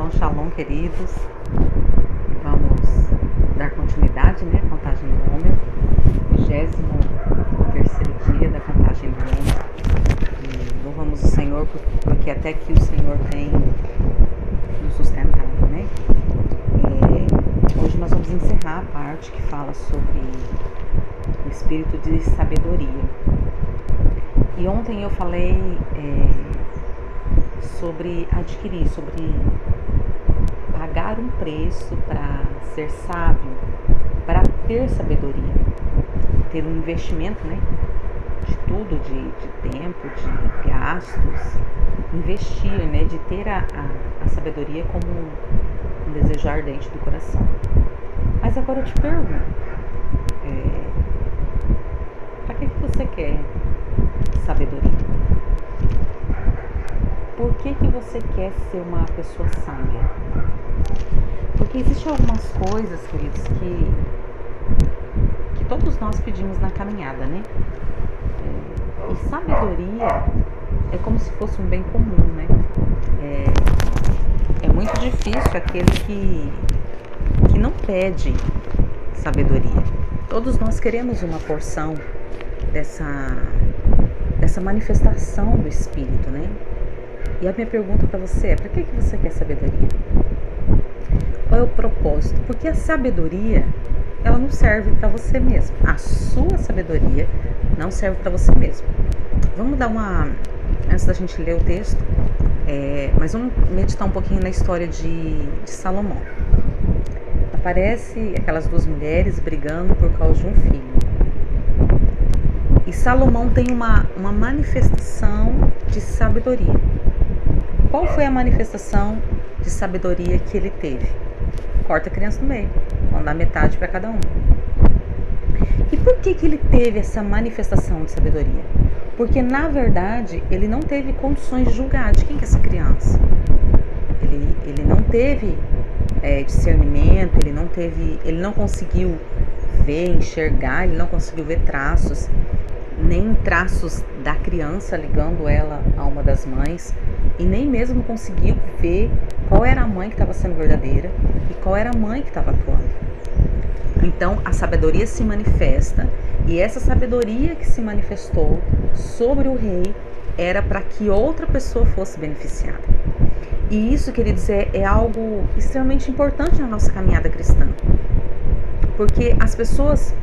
Shalom, shalom, queridos. Vamos dar continuidade, né? Contagem do Homer, 23º dia da contagem do Homer. E louvamos o Senhor porque até aqui o Senhor tem nos sustentado, né? Hoje nós vamos encerrar a parte que fala sobre o espírito de sabedoria. E ontem eu falei sobre adquirir, sobre pagar um preço para ser sábio, para ter sabedoria, ter um investimento, né? De tudo, de tempo, de gastos, investir, né? De ter a sabedoria como um desejo ardente do coração. Mas agora eu te pergunto, para que você quer sabedoria? Por que você quer ser uma pessoa sábia? Porque existem algumas coisas, queridos, que todos nós pedimos na caminhada, né? E sabedoria é como se fosse um bem comum, né? É muito difícil aquele que não pede sabedoria. Todos nós queremos uma porção dessa manifestação do Espírito, né? E a minha pergunta para você é: para que você quer sabedoria? Qual é o propósito? Porque a sabedoria, ela não serve para você mesmo. A sua sabedoria não serve para você mesmo. Vamos dar antes da gente ler o texto, mas vamos meditar um pouquinho na história de Salomão. Aparece aquelas duas mulheres brigando por causa de um filho. E Salomão tem uma manifestação de sabedoria. Qual foi a manifestação de sabedoria que ele teve? Corta a criança no meio, vamos dar metade para cada um. E por que ele teve essa manifestação de sabedoria? Porque, na verdade, ele não teve condições de julgar de quem que é essa criança. Ele não teve discernimento, ele não conseguiu ver, enxergar, ele não conseguiu ver traços, nem traços da criança ligando ela a uma das mães, e nem mesmo conseguiu ver qual era a mãe que estava sendo verdadeira e qual era a mãe que estava atuando. Então a sabedoria se manifesta, e essa sabedoria que se manifestou sobre o rei era para que outra pessoa fosse beneficiada. E isso, queridos, é algo extremamente importante na nossa caminhada cristã, porque as pessoas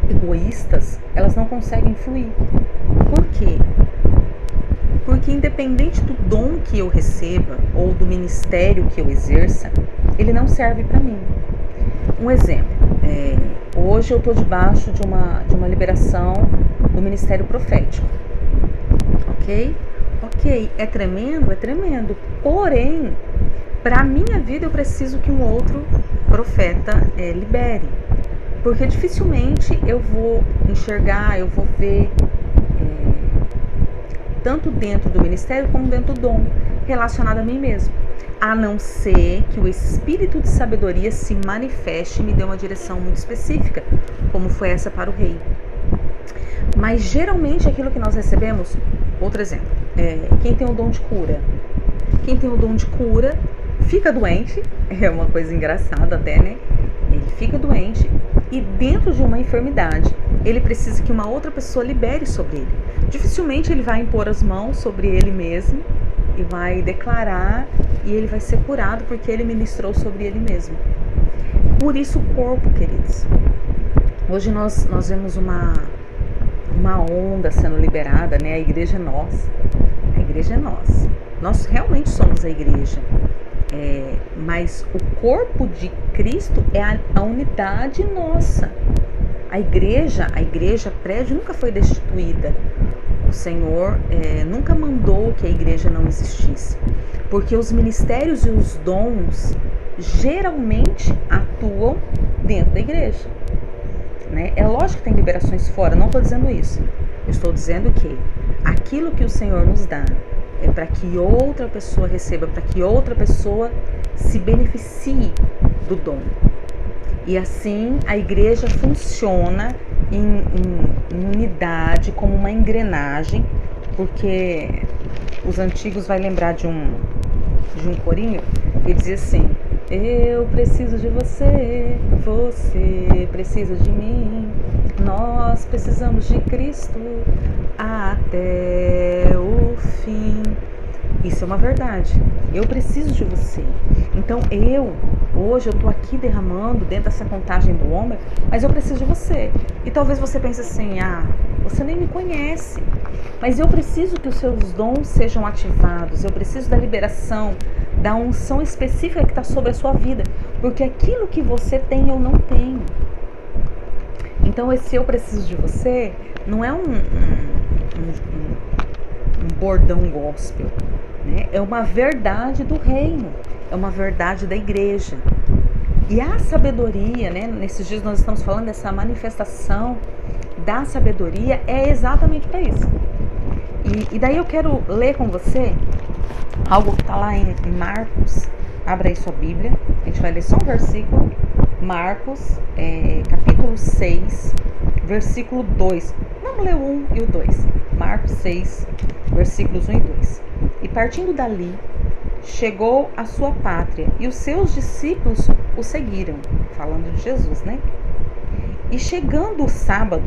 egoístas, elas não conseguem fluir. Por quê? Porque independente do dom que eu receba ou do ministério que eu exerça, ele não serve para mim. Um exemplo, hoje eu estou debaixo de uma liberação do ministério profético, ok? Ok, é tremendo? É tremendo. Porém, para a minha vida eu preciso que um outro profeta libere. Porque dificilmente eu vou enxergar, eu vou ver, tanto dentro do ministério como dentro do dom, relacionado a mim mesmo. A não ser que o espírito de sabedoria se manifeste e me dê uma direção muito específica, como foi essa para o rei. Mas geralmente aquilo que nós recebemos, outro exemplo, quem tem o dom de cura. Quem tem o dom de cura fica doente, é uma coisa engraçada até, né? Ele fica doente e dentro de uma enfermidade, ele precisa que uma outra pessoa libere sobre ele. Dificilmente ele vai impor as mãos sobre ele mesmo e vai declarar, e ele vai ser curado porque ele ministrou sobre ele mesmo. Por isso o corpo, queridos. Hoje nós vemos uma onda sendo liberada, né? A igreja é nossa. A igreja é nossa. Nós realmente somos a igreja. Mas o corpo de Cristo é a unidade nossa. A igreja prédio nunca foi destituída. O Senhor nunca mandou que a igreja não existisse, porque os ministérios e os dons geralmente atuam dentro da igreja, né? É lógico que tem liberações fora, não estou dizendo isso. Eu estou dizendo que aquilo que o Senhor nos dá é para que outra pessoa receba, para que outra pessoa se beneficie do dom. E assim a igreja funciona em unidade, como uma engrenagem, porque os antigos vai lembrar de um corinho Ele dizia assim: eu preciso de você, você precisa de mim, nós precisamos de Cristo até o fim. Isso é uma verdade. Eu preciso de você. Então hoje eu tô aqui derramando dentro dessa contagem do Homer, mas eu preciso de você. E talvez você pense assim: você nem me conhece, mas eu preciso que os seus dons sejam ativados, eu preciso da liberação, da unção específica que está sobre a sua vida, porque aquilo que você tem eu não tenho. Então esse eu preciso de você não é um bordão gospel, né? É uma verdade do reino, é uma verdade da igreja. E a sabedoria, né? Nesses dias nós estamos falando dessa manifestação da sabedoria, é exatamente para isso. E daí eu quero ler com você algo que está lá em Marcos. Abra aí sua Bíblia, a gente vai ler só um versículo. Marcos, capítulo 6, versículo 2. Vamos ler o 1 e o 2. Marcos 6, versículos 1 e 2. E partindo dali, chegou à sua pátria, e os seus discípulos o seguiram, falando de Jesus, né? E chegando o sábado,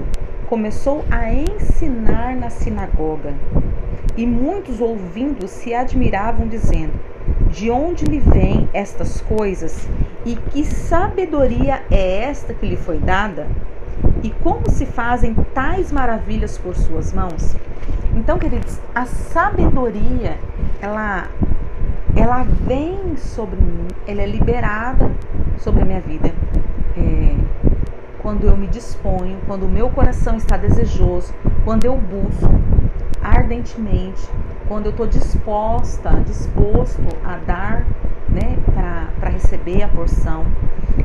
começou a ensinar na sinagoga. E muitos ouvindo se admiravam, dizendo: de onde lhe vêm estas coisas? E que sabedoria é esta que lhe foi dada? E como se fazem tais maravilhas por suas mãos? Então, queridos, a sabedoria, ela vem sobre mim, ela é liberada sobre a minha vida. Quando eu me disponho, quando o meu coração está desejoso, quando eu busco ardentemente, quando eu estou disposto a dar, né, para receber a porção.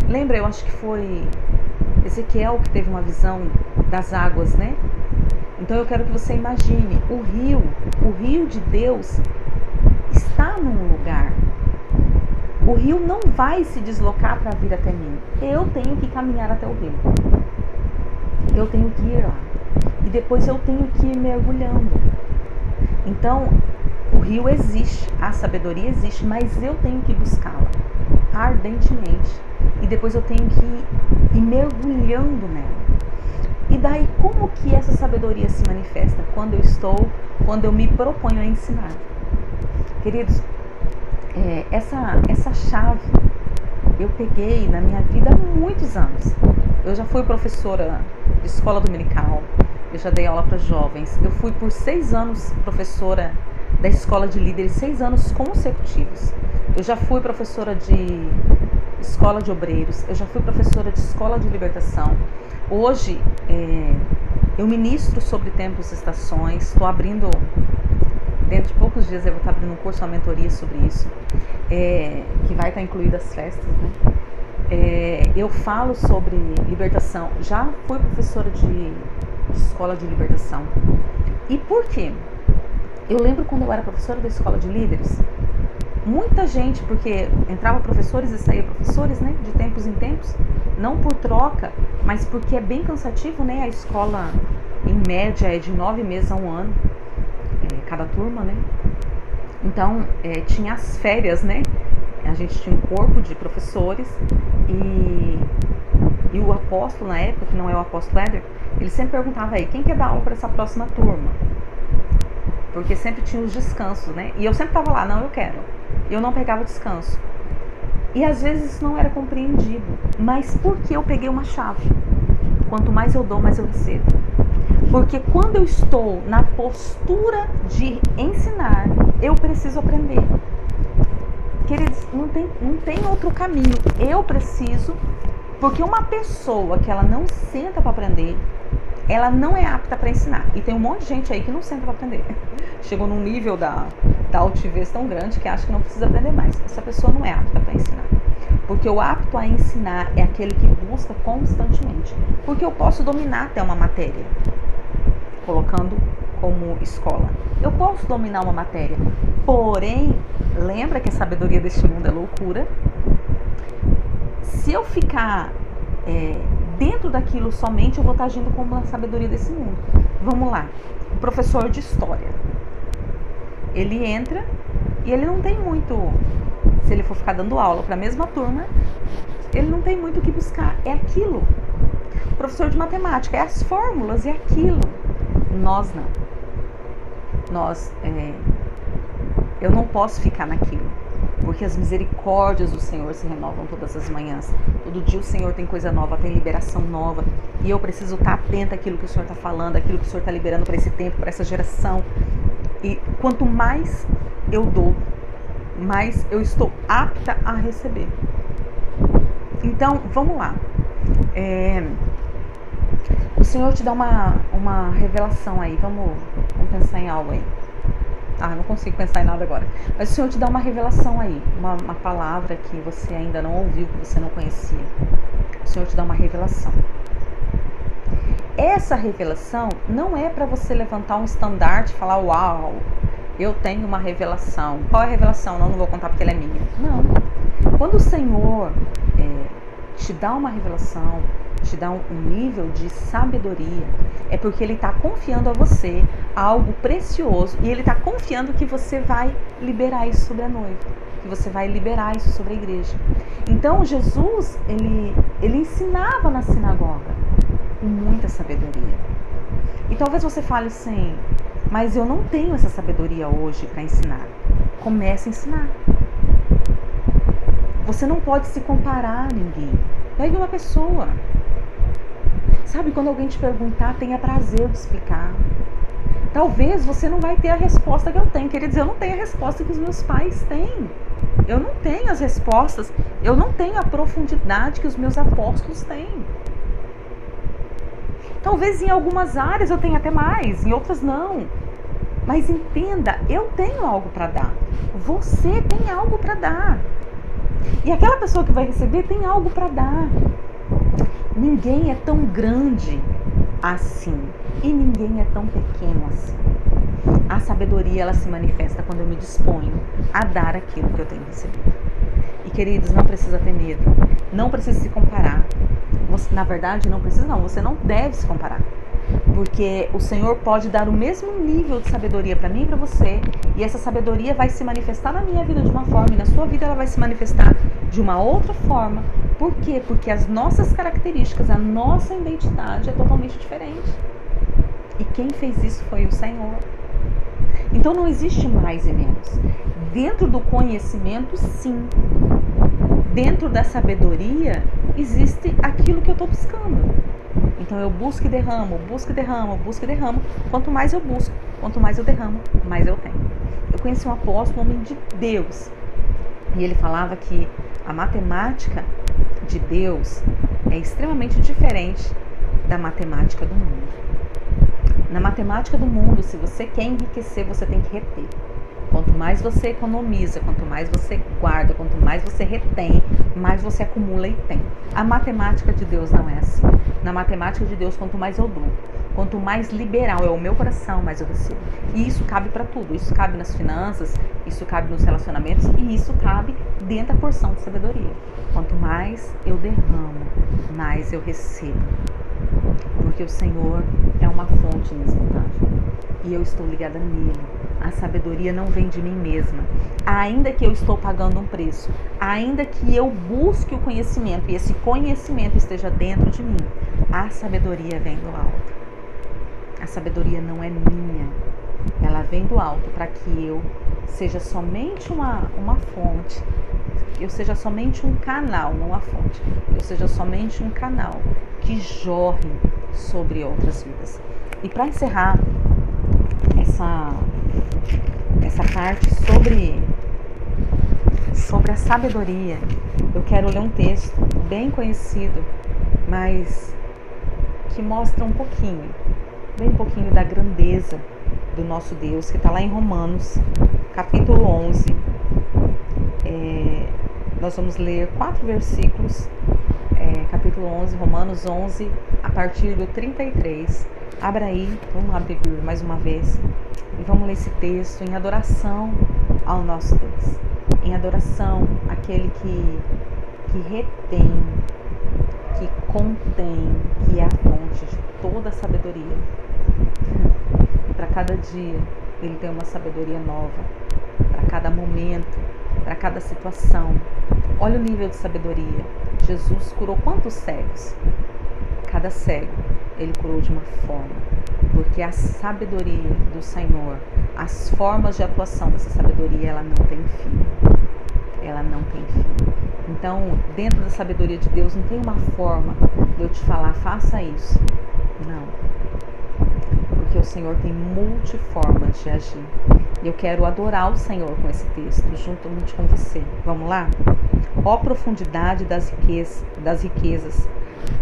Lembra, eu acho que foi Ezequiel que teve uma visão das águas, né? Então eu quero que você imagine, o rio de Deus está num lugar. O rio não vai se deslocar para vir até mim. Eu tenho que caminhar até o rio. Eu tenho que ir lá. E depois eu tenho que ir mergulhando. Então, o rio existe, a sabedoria existe, mas eu tenho que buscá-la ardentemente. E depois eu tenho que ir mergulhando nela. E daí, como que essa sabedoria se manifesta? Quando eu me proponho a ensinar. Queridos, essa chave eu peguei na minha vida há muitos anos. Eu já fui professora de escola dominical, eu já dei aula para jovens, eu fui por 6 anos professora da escola de líderes, 6 anos consecutivos. Eu já fui professora de escola de obreiros, eu já fui professora de escola de libertação. Hoje eu ministro sobre tempos e estações, estou abrindo, dentro de poucos dias eu vou estar abrindo um curso, uma mentoria sobre isso, que vai estar incluído as festas, né? Eu falo sobre libertação, já fui professora de escola de libertação. E por quê? Eu lembro quando eu era professora da escola de líderes, muita gente, porque entrava professores e saía professores, né, de tempos em tempos, não por troca, mas porque é bem cansativo, né, a escola em média é de 9 meses a 1 ano, cada turma, né, então tinha as férias, né, a gente tinha um corpo de professores e o apóstolo na época, que não é o apóstolo Éder, ele sempre perguntava aí, quem quer dar aula para essa próxima turma? Porque sempre tinha os descansos, né? E eu sempre estava lá, não, eu quero. Eu não pegava descanso. E às vezes isso não era compreendido. Mas porque eu peguei uma chave? Quanto mais eu dou, mais eu recebo. Porque quando eu estou na postura de ensinar, eu preciso aprender. Queridos, não tem outro caminho. Eu preciso, porque uma pessoa que ela não senta para aprender, ela não é apta para ensinar. E tem um monte de gente aí que não senta para aprender. Chegou num nível da altivez tão grande que acha que não precisa aprender mais. Essa pessoa não é apta para ensinar. Porque o apto a ensinar é aquele que busca constantemente. Porque eu posso dominar até uma matéria, colocando como escola. Eu posso dominar uma matéria. Porém, lembra que a sabedoria deste mundo é loucura? Se eu ficar dentro daquilo somente, eu vou estar agindo como a sabedoria desse mundo. Vamos lá. O professor de história. Ele entra e ele não tem muito se ele for ficar dando aula para a mesma turma, ele não tem muito o que buscar. É aquilo. O professor de matemática, é as fórmulas, é aquilo. Nós não. Eu não posso ficar naquilo, porque as misericórdias do Senhor se renovam todas as manhãs. Todo dia o Senhor tem coisa nova, tem liberação nova, e eu preciso estar atenta àquilo que o Senhor está falando, àquilo que o Senhor está liberando para esse tempo, para essa geração. E quanto mais eu dou, mais eu estou apta a receber. Então, vamos lá. O Senhor te dá uma revelação aí. Vamos pensar em algo aí. Não consigo pensar em nada agora. Mas o Senhor te dá uma revelação aí. Uma palavra que você ainda não ouviu, que você não conhecia. O Senhor te dá uma revelação. Essa revelação não é para você levantar um estandarte e falar: uau, eu tenho uma revelação. Qual é a revelação? Não vou contar porque ela é minha. Não. Quando o Senhor te dá uma revelação, te dá um nível de sabedoria, é porque Ele está confiando a você algo precioso, e Ele está confiando que você vai liberar isso sobre a noiva, que você vai liberar isso sobre a igreja. Então Jesus, ele ensinava na sinagoga com muita sabedoria. E talvez você fale assim: mas eu não tenho essa sabedoria hoje para ensinar. Comece a ensinar. Você não pode se comparar a ninguém. Pegue uma pessoa. Sabe, quando alguém te perguntar, tenha prazer de explicar. Talvez você não vai ter a resposta que eu tenho. Quer dizer, eu não tenho a resposta que os meus pais têm. Eu não tenho as respostas. Eu não tenho a profundidade que os meus apóstolos têm. Talvez em algumas áreas eu tenha até mais, em outras não. Mas entenda, eu tenho algo para dar. Você tem algo para dar. E aquela pessoa que vai receber tem algo para dar. Ninguém é tão grande assim. E ninguém é tão pequeno assim. A sabedoria, ela se manifesta quando eu me disponho a dar aquilo que eu tenho recebido. E queridos, não precisa ter medo. Não precisa se comparar. Você, na verdade, não precisa não. Você não deve se comparar. Porque o Senhor pode dar o mesmo nível de sabedoria para mim e para você, e essa sabedoria vai se manifestar na minha vida de uma forma, e na sua vida ela vai se manifestar de uma outra forma. Por quê? Porque as nossas características, a nossa identidade é totalmente diferente. E quem fez isso foi o Senhor. Então não existe mais e menos. Dentro do conhecimento, sim. Dentro da sabedoria, existe aquilo que eu estou buscando. Então eu busco e derramo, busco e derramo, busco e derramo. Quanto mais eu busco, quanto mais eu derramo, mais eu tenho. Eu conheci um apóstolo, um homem de Deus, e ele falava que a matemática de Deus é extremamente diferente da matemática do mundo. Na matemática do mundo, se você quer enriquecer, você tem que reter. Quanto mais você economiza, quanto mais você guarda, quanto mais você retém, mais você acumula e tem. A matemática de Deus não é assim. Na matemática de Deus, quanto mais eu dou, quanto mais liberal é o meu coração, mais eu recebo. E isso cabe para tudo. Isso cabe nas finanças, isso cabe nos relacionamentos, e isso cabe dentro da porção de sabedoria. Quanto mais eu derramo, mais eu recebo. Porque o Senhor é uma fonte inesgotável. E eu estou ligada nele. A sabedoria não vem de mim mesma. Ainda que eu estou pagando um preço, ainda que eu busque o conhecimento e esse conhecimento esteja dentro de mim, a sabedoria vem do alto. A sabedoria não é minha. Ela vem do alto para que eu seja somente uma fonte. Eu seja somente um canal, não a fonte. Eu seja somente um canal que jorre sobre outras vidas. E para encerrar essa parte sobre a sabedoria, eu quero ler um texto bem conhecido, mas que mostra bem pouquinho da grandeza do nosso Deus, que está lá em Romanos, capítulo 11. Nós vamos ler 4 versículos, capítulo 11, Romanos 11, a partir do 33. Abra aí, vamos abrir mais uma vez e vamos ler esse texto em adoração ao nosso Deus, em adoração àquele que retém, que contém, que é a fonte de toda a sabedoria. E para cada dia Ele tem uma sabedoria nova, para cada momento para cada situação. Olha o nível de sabedoria. Jesus curou quantos cegos? Cada cego ele curou de uma forma, porque a sabedoria do Senhor, as formas de atuação dessa sabedoria, ela não tem fim. Ela não tem fim. Então, dentro da sabedoria de Deus, não tem uma forma de eu te falar, faça isso. Não. Porque o Senhor tem multiformas de agir. E eu quero adorar o Senhor com esse texto, juntamente com você. Vamos lá? Ó profundidade das riquezas,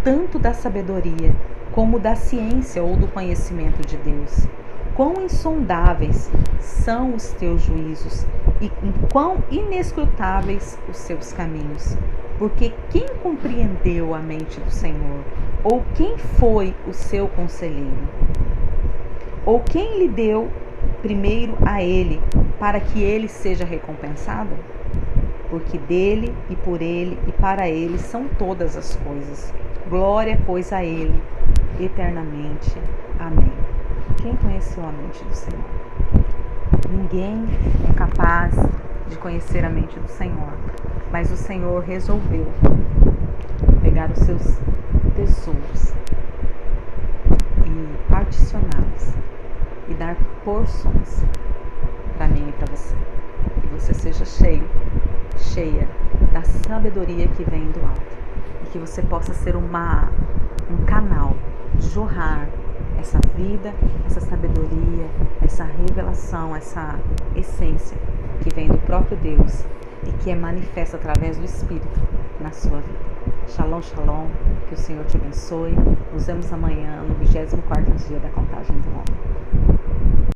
tanto da sabedoria como da ciência ou do conhecimento de Deus. Quão insondáveis são os teus juízos e quão inescrutáveis os seus caminhos. Porque quem compreendeu a mente do Senhor? Ou quem foi o seu conselheiro? Ou quem lhe deu primeiro a ele, para que ele seja recompensado? Porque dele e por ele e para ele são todas as coisas. Glória, pois, a ele, eternamente. Amém. Quem conheceu a mente do Senhor? Ninguém é capaz de conhecer a mente do Senhor, mas o Senhor resolveu pegar os seus tesouros e particioná-los e dar porções para mim e para você. Que você seja cheia da sabedoria que vem do alto e que você possa ser um canal de jorrar essa vida, essa sabedoria, essa revelação, essa essência que vem do próprio Deus e que é manifesta através do Espírito na sua vida. Shalom, shalom, que o Senhor te abençoe. Nos vemos amanhã no 24º dia da contagem do ano.